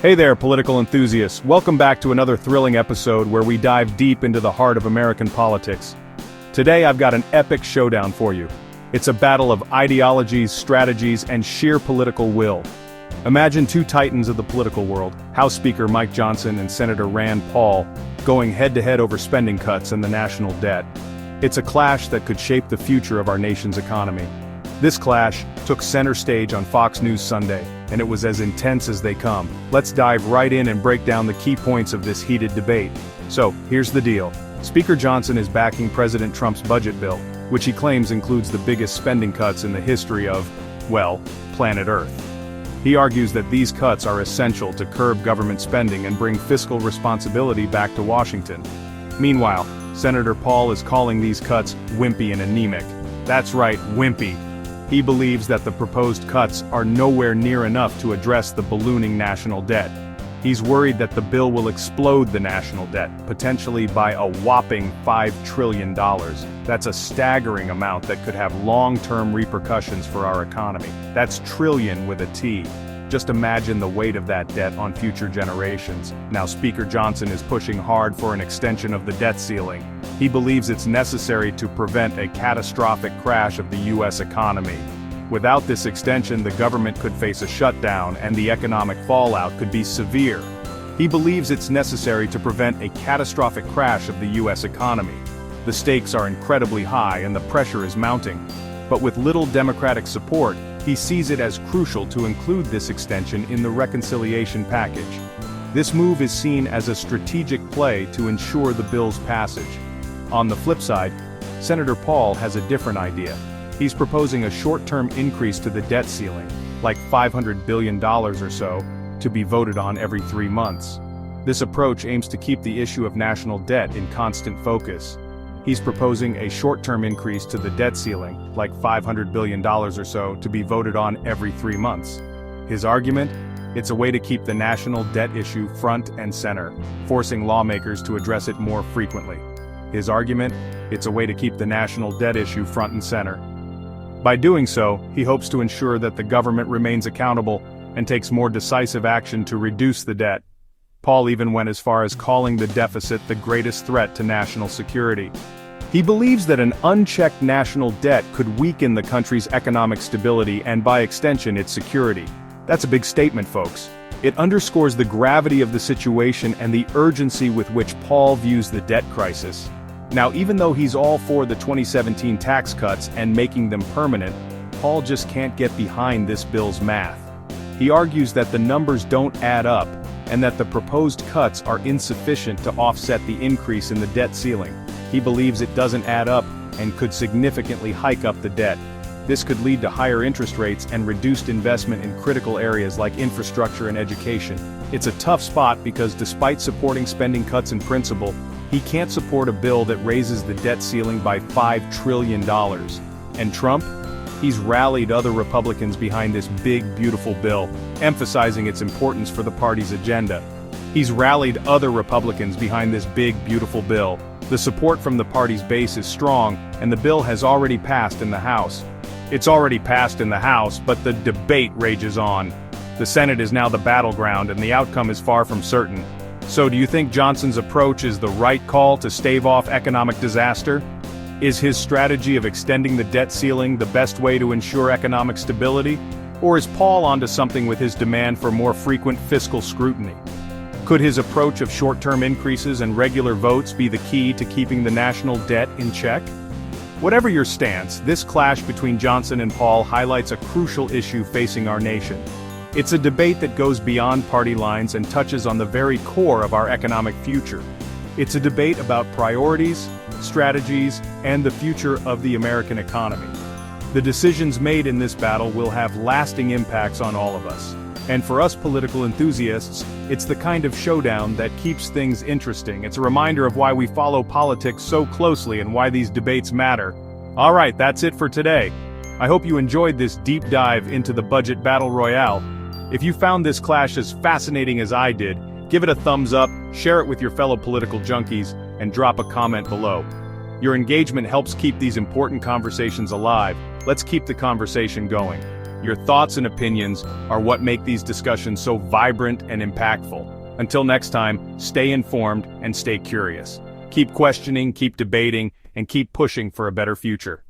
Hey there, political enthusiasts. Welcome back to another thrilling episode where we dive deep into the heart of American politics. Today I've got an epic showdown for you. It's a battle of ideologies, strategies, and sheer political will. Imagine two titans of the political world, House Speaker Mike Johnson and Senator Rand Paul, going head-to-head over spending cuts and the national debt. It's a clash that could shape the future of our nation's economy. This clash took center stage on Fox News Sunday, and it was as intense as they come. Let's dive right in and break down the key points of this heated debate. So, here's the deal. Speaker Johnson is backing President Trump's budget bill, which he claims includes the biggest spending cuts in the history of, well, planet Earth. He argues that these cuts are essential to curb government spending and bring fiscal responsibility back to Washington. Meanwhile, Senator Paul is calling these cuts wimpy and anemic. That's right, wimpy. He believes that the proposed cuts are nowhere near enough to address the ballooning national debt. He's worried that the bill will explode the national debt, potentially by a whopping $5 trillion. That's a staggering amount that could have long-term repercussions for our economy. That's trillion with a T. Just imagine the weight of that debt on future generations. Now Speaker Johnson is pushing hard for an extension of the debt ceiling. He believes it's necessary to prevent a catastrophic crash of the U.S. economy. Without this extension, the government could face a shutdown and the economic fallout could be severe. He believes it's necessary to prevent a catastrophic crash of the U.S. economy. The stakes are incredibly high and the pressure is mounting. But with little Democratic support, he sees it as crucial to include this extension in the reconciliation package. This move is seen as a strategic play to ensure the bill's passage. On the flip side, Senator Paul has a different idea. He's proposing a short-term increase to the debt ceiling, like $500 billion or so, to be voted on every 3 months. This approach aims to keep the issue of national debt in constant focus. He's proposing a short-term increase to the debt ceiling, like $500 billion or so, to be voted on every 3 months. His argument? It's a way to keep the national debt issue front and center, forcing lawmakers to address it more frequently. His argument? It's a way to keep the national debt issue front and center. By doing so, he hopes to ensure that the government remains accountable and takes more decisive action to reduce the debt. Paul even went as far as calling the deficit the greatest threat to national security. He believes that an unchecked national debt could weaken the country's economic stability and by extension its security. That's a big statement, folks. It underscores the gravity of the situation and the urgency with which Paul views the debt crisis. Now, even though he's all for the 2017 tax cuts and making them permanent, Paul just can't get behind this bill's math. He argues that the numbers don't add up, and that the proposed cuts are insufficient to offset the increase in the debt ceiling. He believes it doesn't add up and could significantly hike up the debt. This could lead to higher interest rates and reduced investment in critical areas like infrastructure and education. It's a tough spot because despite supporting spending cuts in principle, he can't support a bill that raises the debt ceiling by $5 trillion. And Trump? He's rallied other Republicans behind this big, beautiful bill, emphasizing its importance for the party's agenda. He's rallied other Republicans behind this big, beautiful bill. The support from the party's base is strong, and the bill has already passed in the House. It's already passed in the House, but the debate rages on. The Senate is now the battleground, and the outcome is far from certain. So do you think Johnson's approach is the right call to stave off economic disaster? Is his strategy of extending the debt ceiling the best way to ensure economic stability? Or is Paul onto something with his demand for more frequent fiscal scrutiny? Could his approach of short-term increases and regular votes be the key to keeping the national debt in check? Whatever your stance, this clash between Johnson and Paul highlights a crucial issue facing our nation. It's a debate that goes beyond party lines and touches on the very core of our economic future. It's a debate about priorities, strategies, and the future of the American economy. The decisions made in this battle will have lasting impacts on all of us. And for us political enthusiasts, it's the kind of showdown that keeps things interesting. It's a reminder of why we follow politics so closely and why these debates matter. All right, that's it for today. I hope you enjoyed this deep dive into the budget battle royale. If you found this clash as fascinating as I did, give it a thumbs up, share it with your fellow political junkies, and drop a comment below. Your engagement helps keep these important conversations alive. Let's keep the conversation going. Your thoughts and opinions are what make these discussions so vibrant and impactful. Until next time, stay informed and stay curious. Keep questioning, keep debating, and keep pushing for a better future.